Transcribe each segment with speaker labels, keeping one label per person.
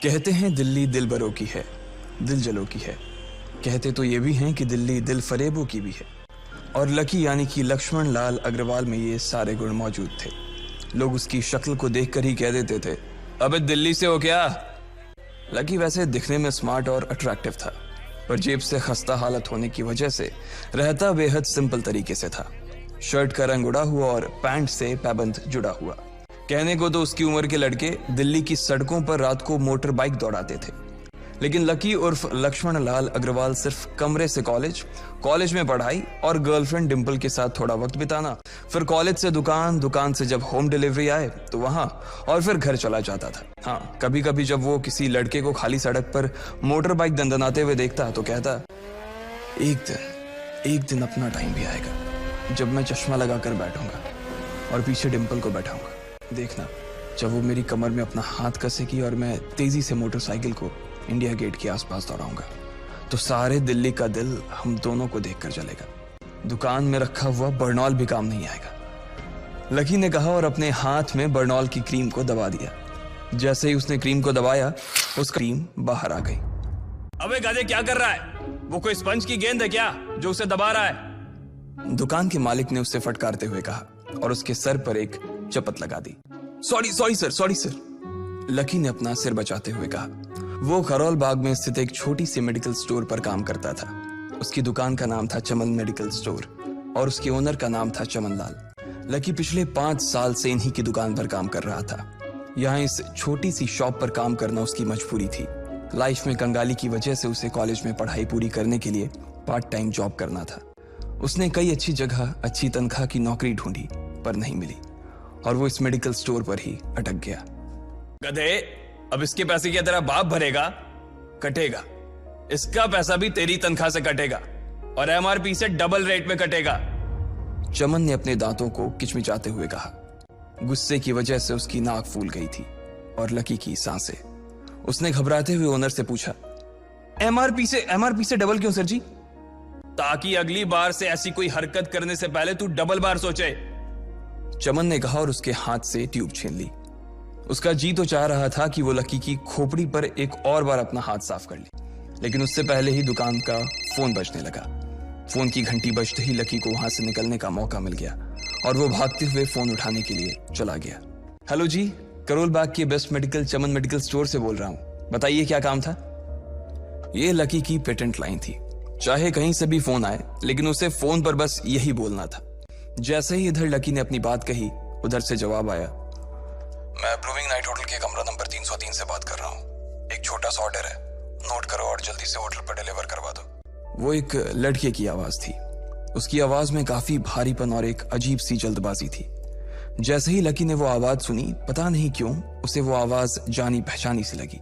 Speaker 1: कहते हैं दिल्ली दिल बरों की है, दिल जलों की है। कहते तो ये भी हैं कि दिल्ली दिल फरेबों की भी है। और लकी यानी कि लक्ष्मण लाल अग्रवाल में ये सारे गुण मौजूद थे। लोग उसकी शक्ल को देखकर ही कह देते थे, अबे दिल्ली से हो क्या? लकी वैसे दिखने में स्मार्ट और अट्रैक्टिव था, पर जेब से खस्ता हालत होने की वजह से रहता बेहद सिंपल तरीके से था। शर्ट का रंग उड़ा हुआ और पैंट से पैबंद जुड़ा हुआ। कहने को तो उसकी उम्र के लड़के दिल्ली की सड़कों पर रात को मोटर बाइक दौड़ाते थे, लेकिन लकी उर्फ लक्ष्मण लाल अग्रवाल सिर्फ कमरे से कॉलेज में पढ़ाई और गर्लफ्रेंड डिंपल के साथ थोड़ा वक्त बिताना, फिर कॉलेज से दुकान, दुकान से जब होम डिलीवरी आए तो वहां, और फिर घर चला जाता था। हाँ, कभी कभी जब वो किसी लड़के को खाली सड़क पर मोटर बाइक दंदनाते हुए देखता तो कहता, एक दिन अपना टाइम भी आएगा जब मैं चश्मा लगाकर बैठूंगा और पीछे डिंपल को बैठाऊंगा। देखना, जब वो मेरी कमर में अपना हाथ कसेगी और मैं तेजी से मोटरसाइकिल को इंडिया गेट के आसपास दौड़ाऊंगा, तो सारे दिल्ली का दिल हम दोनों को देखकर जलेगा। दुकान में रखा हुआ बर्नॉल भी काम नहीं आएगा। लकी ने कहा और अपने हाथ में बर्नॉल की क्रीम को दबा दिया। जैसे ही उसने क्रीम को दबाया, उस क्रीम बाहर आ गई।
Speaker 2: अबे गधे, क्या कर रहा है? वो कोई स्पंज की गेंद है क्या जो उसे दबा रहा है?
Speaker 1: दुकान के मालिक ने उससे फटकारते हुए कहा और उसके सर पर एक चपत लगा दी। Sorry sir. लकी ने अपना सिर बचाते हुए कहा। वो खरोल बाग में स्थित एक छोटी सी मेडिकल स्टोर पर काम करता था। उसकी दुकान का नाम था चमन मेडिकल स्टोर और उसके ओनर का नाम था चमन लाल। लकी पिछले 5 साल से इन्हीं की दुकान पर काम कर रहा था। यहाँ इस छोटी सी शॉप पर काम करना उसकी मजबूरी थी। लाइफ में कंगाली की वजह से उसे कॉलेज में पढ़ाई पूरी करने के लिए पार्ट टाइम जॉब करना था। उसने कई अच्छी जगह अच्छी तनख्वाह की नौकरी ढूंढी पर नहीं मिली और वो इस मेडिकल स्टोर पर ही अटक गया।
Speaker 2: गधे, अब इसके पैसे क्या तेरा बाप भरेगा? कटेगा। इसका पैसा भी तेरी तनख्वाह से कटेगा और एमआरपी से डबल रेट में कटेगा।
Speaker 1: चमन ने अपने दांतों को किचमिचाते हुए कहा। गुस्से की वजह से उसकी नाक फूल गई थी और लकी की सांसें। उसने घबराते हुए ओनर से पूछा, एमआरपी से डबल क्यों सर जी?
Speaker 2: ताकि अगली बार से ऐसी कोई हरकत करने से पहले तू डबल बार सोचे।
Speaker 1: चमन ने कहा और उसके हाथ से ट्यूब छीन ली। उसका जी तो चाह रहा था कि वो लकी की खोपड़ी पर एक और बार अपना हाथ साफ कर ले, लेकिन उससे पहले ही दुकान का फोन बजने लगा। फोन की घंटी बजते ही लकी को वहां से निकलने का मौका मिल गया और वो भागते हुए फोन उठाने के लिए चला गया। हेलो जी, करोल बाग के बेस्ट मेडिकल चमन मेडिकल स्टोर से बोल रहा हूं, बताइए क्या काम था? ये लकी की पेटेंट लाइन थी। चाहे कहीं से भी फोन आए, लेकिन उसे फोन पर बस यही बोलना था। जैसे ही इधर लकी ने अपनी बात कही, उधर से जवाब आया, मैं ब्लूमिंग नाइट होटल के कमरा नंबर 303 से बात कर रहा हूँ। एक छोटा सा ऑर्डर है, नोट करो और जल्दी से होटल पर डिलीवर करवा दो। वो एक लड़के की आवाज थी। उसकी आवाज में काफी भारीपन और एक अजीब सी जल्दबाजी थी। जैसे ही लकी ने वो आवाज सुनी, पता नहीं क्यों उसे वो आवाज जानी पहचानी सी लगी।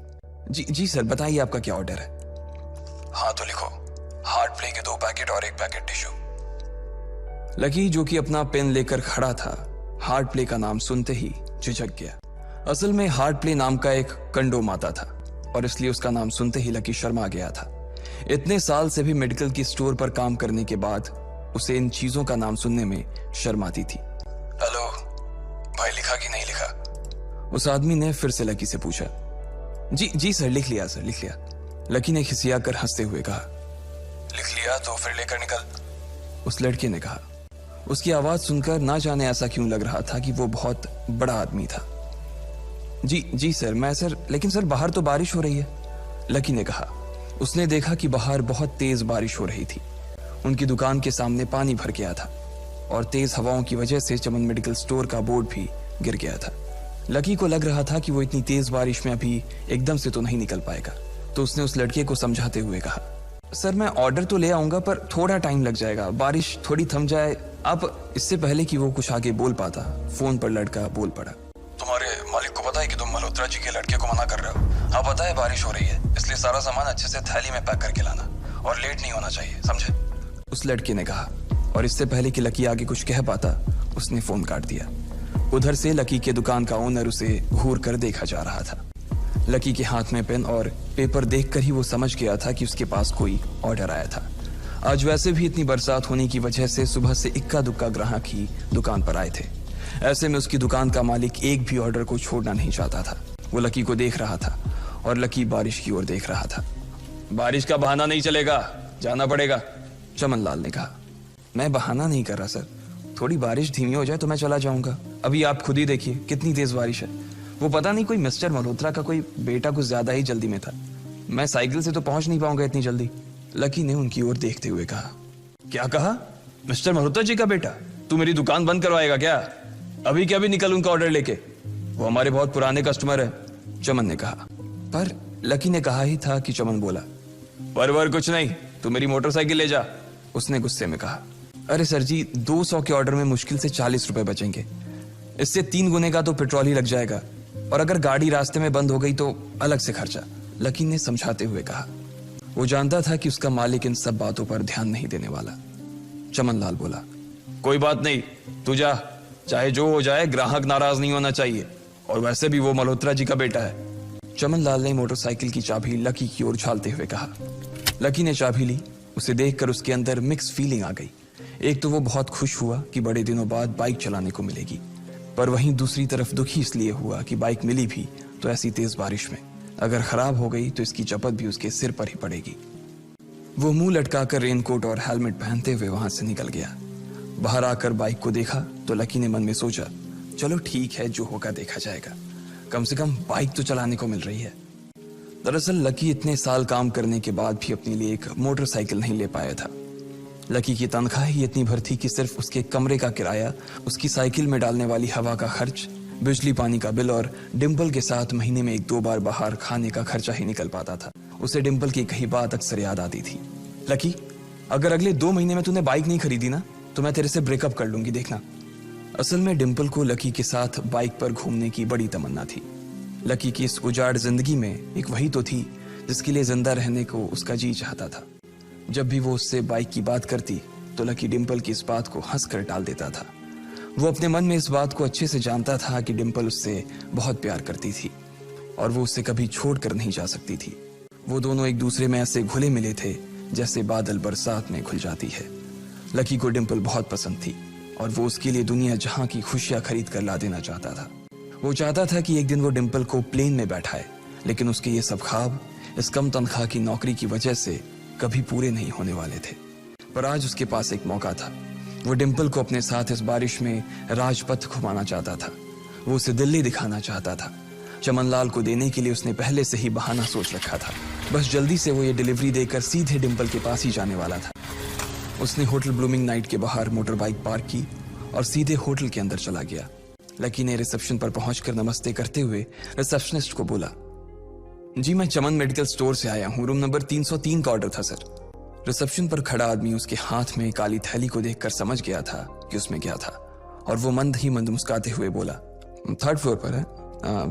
Speaker 1: जी सर, बताइए आपका क्या ऑर्डर है? हाँ तो लिखो, हार्ट प्ले के 2 पैकेट और 1 पैकेट टिश्यू। लकी, जो कि अपना पेन लेकर खड़ा था, हार्ट प्ले का नाम सुनते ही झिझक गया। असल में हार्ट प्ले नाम का एक कंडोम आता था और इसलिए उसका नाम सुनते ही लकी शर्मा गया था। इतने साल से भी मेडिकल की स्टोर पर काम करने के बाद उसे इन चीजों का नाम सुनने में शर्म आती थी। हेलो भाई, लिखा कि नहीं लिखा? उस आदमी ने फिर से लकी से पूछा। जी सर, लिख लिया सर, लिख लिया। लकी ने खिसिया कर हंसते हुए कहा। लिख लिया तो फिर लेकर निकल, उस लड़के ने कहा। उसकी आवाज सुनकर ना जाने ऐसा क्यों लग रहा था कि वो बहुत बड़ा आदमी था। जी सर, लेकिन सर बाहर तो बारिश हो रही है, लकी ने कहा। उसने देखा कि बाहर बहुत तेज बारिश हो रही थी। उनकी दुकान के सामने पानी भर गया था और तेज हवाओं की वजह से चमन मेडिकल स्टोर का बोर्ड भी गिर गया था। लकी को लग रहा था कि वो इतनी तेज बारिश में अभी एकदम से तो नहीं निकल पाएगा, तो उसने उस लड़के को समझाते हुए कहा, सर मैं ऑर्डर तो ले आऊंगा पर थोड़ा टाइम लग जाएगा, बारिश थोड़ी थम जाए। अब इससे पहले कि वो कुछ आगे बोल पाता, फोन पर लड़का बोल पड़ा। तुम्हारे मालिक को पता है कि तुम मल्होत्रा जी के लड़के को मना कर रहे हो? हाँ पता है, बारिश हो रही है, इसलिए सारा सामान अच्छे से थैली में पैक करके लाना और लेट नहीं होना चाहिए, समझे? उस लड़के ने कहा और इससे पहले कि लकी आगे कुछ कह पाता, उसने फोन काट दिया। उधर से लकी के दुकान का ओनर उसे घूर कर देखा जा रहा था। लकी के हाथ में पेन और पेपर देखकर ही वो समझ गया था कि उसके पास कोई ऑर्डर आया था। आज वैसे भी इतनी बरसात होने की वजह से सुबह से इक्का दुक्का ग्राहक ही दुकान पर आए थे। ऐसे में उसकी दुकान का मालिक एक भी ऑर्डर को छोड़ना नहीं चाहता था। वो लकी को देख रहा था और लकी बारिश की ओर देख रहा था।
Speaker 2: बारिश का बहाना नहीं चलेगा, जाना पड़ेगा।
Speaker 1: चमनलाल ने कहा। मैं बहाना नहीं कर रहा सर, थोड़ी बारिश धीमी हो जाए तो मैं चला जाऊंगा। अभी आप खुद ही देखिए कितनी तेज बारिश है। वो पता नहीं कोई मिस्टर मल्होत्रा का कोई बेटा कुछ ज्यादा ही जल्दी में था। मैं साइकिल से तो पहुंच नहीं पाऊंगा इतनी जल्दी। लकी ने उनकी ओर देखते हुए कहा।
Speaker 2: क्या कहा? मिस्टर मल्होत्रा जी का बेटा? तू मेरी दुकान बंद करवाएगा क्या? अभी क्या भी निकल उनका ऑर्डर लेके, वो हमारे बहुत पुराने कस्टमर है।
Speaker 1: चमन ने कहा। पर लकी ने कहा ही था कि चमन बोला।
Speaker 2: पर कुछ नहीं, तू मेरी मोटरसाइकिल ले जा,
Speaker 1: उसने गुस्से में कहा। अरे सर जी, 200 के ऑर्डर में मुश्किल से 40 रुपए बचेंगे। इससे 3 गुने का तो पेट्रोल ही लग जाएगा, और अगर गाड़ी रास्ते में बंद हो गई तो अलग से खर्चा, लकी ने समझाते हुए कहा। वो जानता था कि उसका मालिक इन सब बातों पर ध्यान नहीं देने वाला। चमनलाल बोला।
Speaker 2: कोई बात नहीं, तू जा, चाहे जो हो जाए ग्राहक नाराज नहीं होना चाहिए, और वैसे भी वो मल्होत्रा जी का बेटा है।
Speaker 1: चमनलाल ने मोटरसाइकिल की चाबी लकी की ओर उछालते हुए कहा। लकी ने चाबी ली। उसे देखकर उसके अंदर मिक्स फीलिंग आ गई। एक तो वो बहुत खुश हुआ कि बड़े दिनों बाद बाइक चलाने को मिलेगी, पर वहीं दूसरी तरफ दुखी इसलिए हुआ कि बाइक मिली भी तो ऐसी तेज बारिश में, अगर खराब हो गई तो इसकी चपत भी उसके सिर पर ही पड़ेगी। वो मुंह लटकाकर रेनकोट और हेलमेट पहनते हुए वहां से निकल गया। बाहर आकर बाइक को देखा तो लकी ने मन में सोचा, चलो ठीक है, जो होगा देखा जाएगा, कम से कम बाइक तो चलाने को मिल रही है। दरअसल लकी इतने साल काम करने के बाद भी अपने लिए एक मोटरसाइकिल नहीं ले पाया था। लकी की तनख्वाह ही इतनी भर थी कि सिर्फ उसके कमरे का किराया, उसकी साइकिल में डालने वाली हवा का खर्च, बिजली पानी का बिल और डिम्पल के साथ महीने में 1-2 बार बाहर खाने का खर्चा ही निकल पाता था। उसे डिम्पल की कही बात अक्सर याद आती थी। लकी, अगर अगले 2 महीने में तूने बाइक नहीं खरीदी ना तो मैं तेरे से ब्रेकअप कर लूंगी, देखना। असल में डिम्पल को लकी के साथ बाइक पर घूमने की बड़ी तमन्ना थी। लकी की इस उजाड़ जिंदगी में एक वही तो थी जिसके लिए जिंदा रहने को उसका जी चाहता था। जब भी वो उससे बाइक की बात करती तो लकी डिम्पल की इस बात को हंसकर टाल देता था। वो अपने मन में इस बात को अच्छे से जानता था कि डिम्पल उससे बहुत प्यार करती थी और वो उससे कभी छोड़ कर नहीं जा सकती थी। वो दोनों एक दूसरे में ऐसे घुले मिले थे जैसे बादल बरसात में घुल जाती है। लकी को डिम्पल बहुत पसंद थी और वो उसके लिए दुनिया जहां की खुशियां खरीद कर ला देना चाहता था। वो चाहता था कि एक दिन वो डिम्पल को प्लेन में बैठाए, लेकिन उसके ये सब ख्वाब इस कम तनख्वाह की नौकरी की वजह से कभी पूरे नहीं होने वाले थे। पर आज उसके पास एक मौका था। वो डिम्पल को अपने साथ इस बारिश में राजपथ घुमाना चाहता था। वो उसे दिल्ली दिखाना चाहता था। चमनलाल को देने के लिए उसने पहले से ही बहाना सोच रखा था। बस जल्दी से वो ये डिलीवरी देकर सीधे डिम्पल के पास ही जाने वाला था। उसने होटल ब्लूमिंग नाइट के बाहर मोटर बाइक पार्क की और सीधे होटल के अंदर चला गया। लकी ने रिसेप्शन पर पहुंचकर नमस्ते करते हुए रिसेप्शनिस्ट को बोला, जी मैं चमन मेडिकल स्टोर से आया हूं, रूम नंबर 303 का ऑर्डर था सर। रिसेप्शन पर खड़ा आदमी उसके हाथ में काली थैली को देखकर समझ गया था कि उसमें क्या था और वो मंद ही मंद मुस्कुराते हुए बोला, 3rd फ्लोर पर है,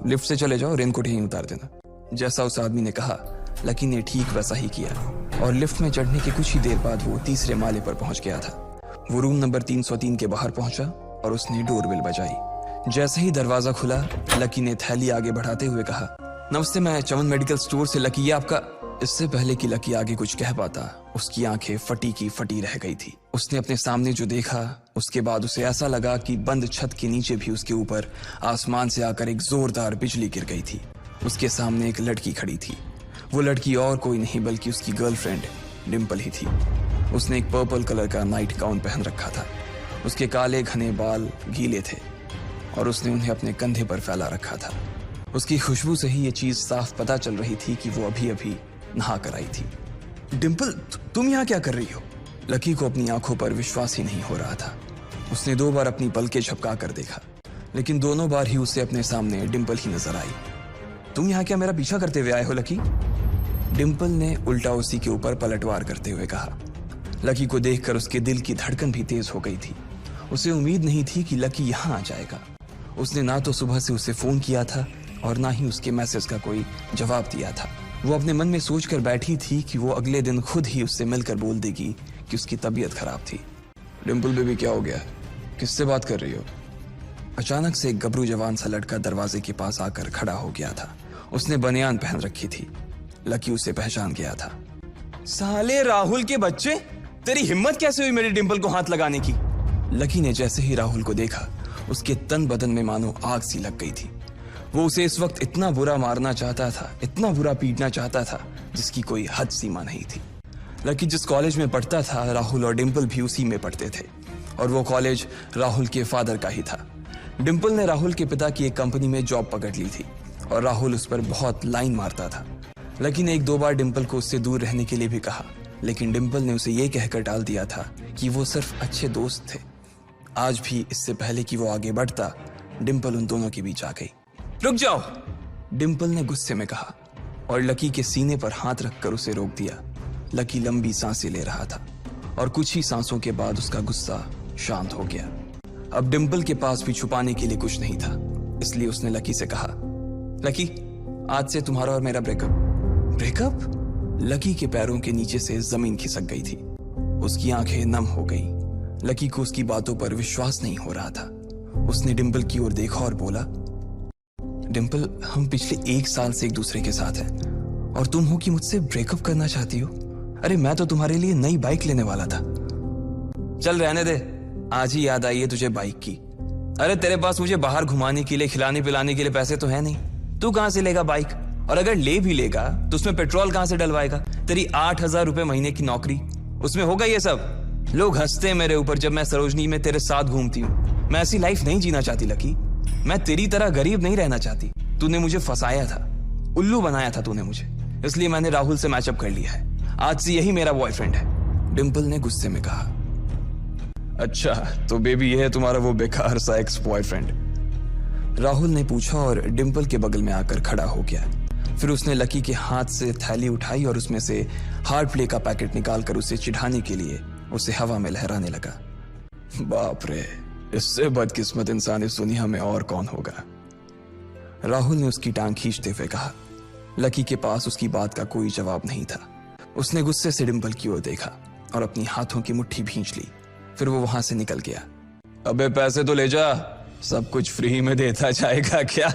Speaker 1: लिफ्ट से चले जाओ, रेनकोट यहीं उतार देना। जैसा उस आदमी ने कहा लकी ने ठीक वैसा ही किया और लिफ्ट में चढ़ने के कुछ ही देर बाद वो 3रे माले पर पहुंच गया था। वो रूम नंबर 303 के बाहर पहुंचा और उसने डोरबेल बजाई। जैसे ही दरवाजा खुला लकी ने थैली आगे बढ़ाते हुए कहा, नमस्ते, मैं चमन मेडिकल स्टोर से लकी, ये आपका। इससे पहले कि लकी आगे कुछ कह पाता उसकी आंखें फटी की फटी रह गई थी। उसने अपने सामने जो देखा उसके बाद उसे ऐसा लगा कि बंद छत के नीचे भी उसके ऊपर आसमान से आकर एक जोरदार बिजली गिर गई थी। उसके सामने एक लड़की खड़ी थी। वो लड़की और कोई नहीं बल्कि उसकी गर्लफ्रेंड डिम्पल ही थी। उसने एक पर्पल कलर का नाइट गाउन पहन रखा था। उसके काले घने बाल गीले थे और उसने उन्हें अपने कंधे पर फैला रखा था। उसकी खुशबू से ही ये चीज साफ पता चल रही थी कि वो अभी अभी नहा कर आई थी। डिम्पल, तुम यहाँ क्या कर रही हो? लकी को अपनी आंखों पर विश्वास ही नहीं हो रहा था। उसने 2 बार अपनी पलकें झपका कर देखा, लेकिन दोनों बार ही उसे अपने सामने डिम्पल ही नजर आई। तुम यहाँ क्या मेरा पीछा करते हुए आए हो लकी? डिम्पल ने उल्टा उसी के ऊपर पलटवार करते हुए कहा। लकी को देखकर उसके दिल की धड़कन भी तेज हो गई थी। उसे उम्मीद नहीं थी कि लकी यहाँ आ जाएगा। उसने ना तो सुबह से उसे फोन किया था और ना ही उसके मैसेज का कोई जवाब दिया था। वो अपने मन में सोचकर बैठी थी कि वो अगले दिन खुद ही उससे मिलकर बोल देगी कि उसकी तबीयत खराब थी। डिम्पल बेबी, क्या हो गया? किससे बात कर रही हो? अचानक से एक गबरू जवान सा लड़का दरवाजे के पास आकर खड़ा हो गया था। उसने बनियान पहन रखी थी। लकी उसे पहचान गया था।
Speaker 2: साले राहुल के बच्चे, तेरी हिम्मत कैसे हुई मेरी डिम्पल को हाथ लगाने की?
Speaker 1: लकी ने जैसे ही राहुल को देखा उसके तन बदन में मानो आग सी लग गई थी। वो उसे इस वक्त इतना बुरा मारना चाहता था, इतना बुरा पीटना चाहता था जिसकी कोई हद सीमा नहीं थी। लकी जिस कॉलेज में पढ़ता था, राहुल और डिंपल भी उसी में पढ़ते थे और वो कॉलेज राहुल के फादर का ही था। डिंपल ने राहुल के पिता की एक कंपनी में जॉब पकड़ ली थी और राहुल उस पर बहुत लाइन मारता था। लकी ने 1-2 बार डिंपल को उससे दूर रहने के लिए भी कहा, लेकिन डिंपल ने उसे ये कहकर टाल दिया था कि वो सिर्फ अच्छे दोस्त थे। आज भी इससे पहले कि वो आगे बढ़ता, डिंपल उन दोनों के बीच आ गई।
Speaker 2: रुक जाओ,
Speaker 1: डिंपल ने गुस्से में कहा और लकी के सीने पर हाथ रखकर उसे रोक दिया। लकी लंबी सांसें ले रहा था और कुछ ही सांसों के बाद उसका गुस्सा शांत हो गया। अब डिंपल के पास भी छुपाने के लिए कुछ नहीं था, इसलिए उसने लकी से कहा, लकी, आज से तुम्हारा और मेरा ब्रेकअप? लकी के पैरों के नीचे से जमीन खिसक गई थी। उसकी आंखें नम हो गई। लकी को उसकी बातों पर विश्वास नहीं हो रहा था। उसने डिंपल की ओर देखा और बोला, डिंपल, हम पिछले 1 साल से एक दूसरे के साथ हैं और तुम हो कि मुझसे ब्रेकअप करना चाहती हो? अरे मैं तो तुम्हारे लिए नई बाइक लेने वाला था।
Speaker 2: चल रहने दे, आज ही याद आई है तुझे बाइक की। अरे तेरे पास मुझे बाहर घुमाने के लिए, खिलाने पिलाने के लिए पैसे तो है नहीं। तू कहां से लेगा बाइक? और अगर ले भी लेगा तो उसमें पेट्रोल कहां से डलवाएगा? तेरी 8,000 रुपए महीने की नौकरी, उसमें होगा ये सब? लोग हंसते हैं मेरे ऊपर जब मैं सरोजनी में तेरे साथ घूमती हूँ। मैं ऐसी लाइफ नहीं जीना चाहती लकी। मैं तेरी तरह गरीब नहीं रहना चाहती। तूने मुझे फंसाया था, उल्लू बनाया था तूने मुझे, इसलिए मैंने राहुल से मैचअप कर लिया है। आज से यही मेरा बॉयफ्रेंड है।
Speaker 1: डिंपल ने गुस्से में कहा।
Speaker 2: अच्छा, तो बेबी ये है तुम्हारा वो बेकार सा एक्स बॉयफ्रेंड?
Speaker 1: राहुल ने पूछा और डिंपल के बगल में आकर खड़ा हो गया। फिर उसने लकी के हाथ से थैली उठाई और उसमें से हार्ड प्ले का पैकेट निकालकर उसे चिढ़ाने के लिए उसे हवा में लहराने लगा।
Speaker 2: बाप रे, इससे बदकिस्मत इंसान इस दुनिया में और कौन होगा?
Speaker 1: राहुल ने उसकी टांग खींचते हुए कहा। लकी के पास उसकी बात का कोई जवाब नहीं था। उसने गुस्से से डिंपल की ओर देखा और अपनी हाथों की मुट्ठी भींच ली। फिर वो वहां से निकल गया।
Speaker 2: अबे पैसे तो ले जा, सब कुछ फ्री में देता जाएगा क्या?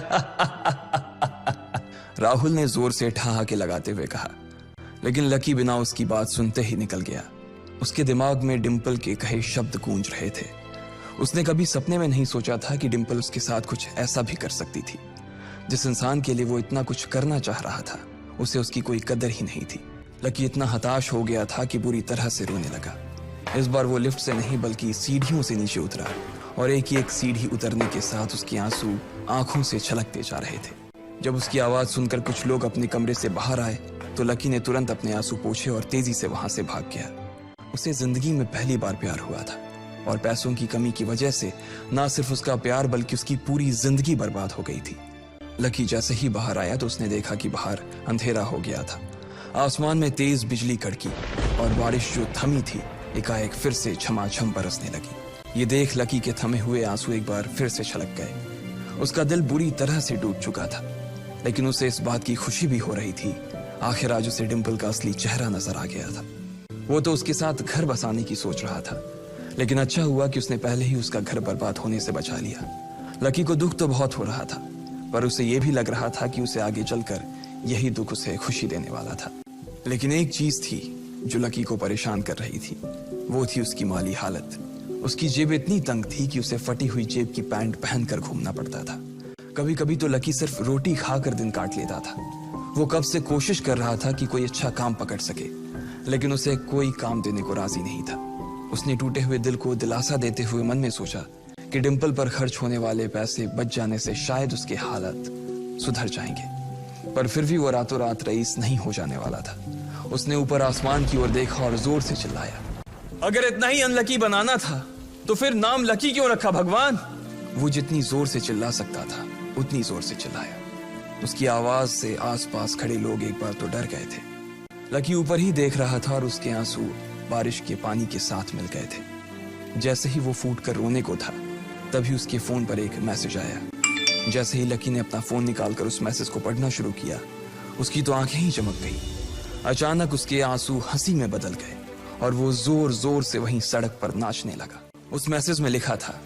Speaker 1: राहुल ने जोर से ठहाके लगाते हुए कहा, लेकिन लकी बिना उसकी बात सुनते ही निकल गया। उसके दिमाग में डिंपल के कहे शब्द गूंज रहे थे। उसने कभी सपने में नहीं सोचा था कि डिंपल उसके साथ कुछ ऐसा भी कर सकती थी। जिस इंसान के लिए वो इतना कुछ करना चाह रहा था, उसे उसकी कोई कदर ही नहीं थी। लकी इतना हताश हो गया था कि बुरी तरह से रोने लगा। इस बार वो लिफ्ट से नहीं बल्कि सीढ़ियों से नीचे उतरा और एक ही एक सीढ़ी उतरने के साथ उसके आंसू आंखों से छलकते जा रहे थे। जब उसकी आवाज सुनकर कुछ लोग अपने कमरे से बाहर आए तो लकी ने तुरंत अपने आंसू पोंछे और तेजी से वहां से भाग गया। उसे जिंदगी में पहली बार प्यार हुआ था और पैसों की कमी की वजह से ना सिर्फ उसका प्यार बल्कि उसकी पूरी जिंदगी बर्बाद हो गई थी। लकी जैसे ही बाहर आया तो उसने देखा कि बाहर अंधेरा हो गया था। आसमान में तेज बिजली कड़की और बारिश जो थमी थी एकाएक फिर से झमाझम बरसने लगी। ये देख लकी के थमे हुए आंसू एक बार फिर से छलक गए। उसका दिल बुरी तरह से टूट चुका था, लेकिन उसे इस बात की खुशी भी हो रही थी। आखिर आज उसे डिंपल का असली चेहरा नजर आ गया था। वो तो उसके साथ घर बसाने की सोच रहा था, लेकिन अच्छा हुआ कि उसने पहले ही उसका घर बर्बाद होने से बचा लिया। लकी को दुख तो बहुत हो रहा था, पर उसे यह भी लग रहा था कि उसे आगे चलकर यही दुख उसे खुशी देने वाला था। लेकिन एक चीज थी जो लकी को परेशान कर रही थी, वो थी उसकी माली हालत। उसकी जेब इतनी तंग थी कि उसे फटी हुई जेब की पैंट पहनकर घूमना पड़ता था। कभी कभी तो लकी सिर्फ रोटी खाकर दिन काट लेता था। वो कब से कोशिश कर रहा था कि कोई अच्छा काम पकड़ सके, लेकिन उसे कोई काम देने को राजी नहीं था। उसने टूटे हुए दिल को दिलासा देते हुए मन में सोचा कि डिंपल पर खर्च होने वाले पैसे बच जाने से शायद उसके हालत सुधर जाएंगे, पर फिर भी वो रातों रात रईस नहीं हो जाने वाला था। उसने ऊपर आसमान की ओर देखा और जोर से चिल्लाया,
Speaker 2: अगर इतना ही अनलकी बनाना था तो फिर नाम लकी क्यों रखा भगवान?
Speaker 1: वो जितनी जोर से चिल्ला सकता था उतनी जोर से चिल्लाया। उसकी आवाज से आसपास खड़े लोग एक बार तो डर गए थे। लकी ऊपर ही देख रहा था और उसके आंसू बारिश के पानी के साथ मिल गए थे। जैसे ही वो फूट कर रोने को था, तभी उसके फोन पर एक मैसेज आया। जैसे ही लकी ने अपना फोन निकालकर उस मैसेज को पढ़ना शुरू किया, उसकी तो आंखें ही चमक गई। अचानक उसके आंसू हंसी में बदल गए और वो जोर जोर से वहीं सड़क पर नाचने लगा। उस मैसेज में लिखा था,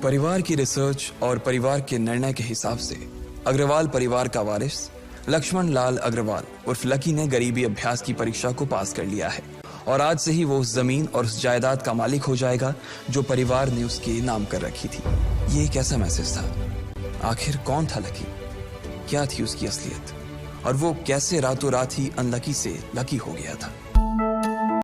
Speaker 1: परिवार की रिसर्च और परिवार के निर्णय के हिसाब से अग्रवाल परिवार का वारिस लक्ष्मण लाल अग्रवाल उर्फ लकी ने गरीबी अभ्यास की परीक्षा को पास कर लिया है और आज से ही वो उस जमीन और उस जायदाद का मालिक हो जाएगा जो परिवार ने उसके नाम कर रखी थी। ये एक ऐसा मैसेज था। आखिर कौन था लकी? क्या थी उसकी असलियत और वो कैसे रातों रात ही अनलकी से लकी हो गया था।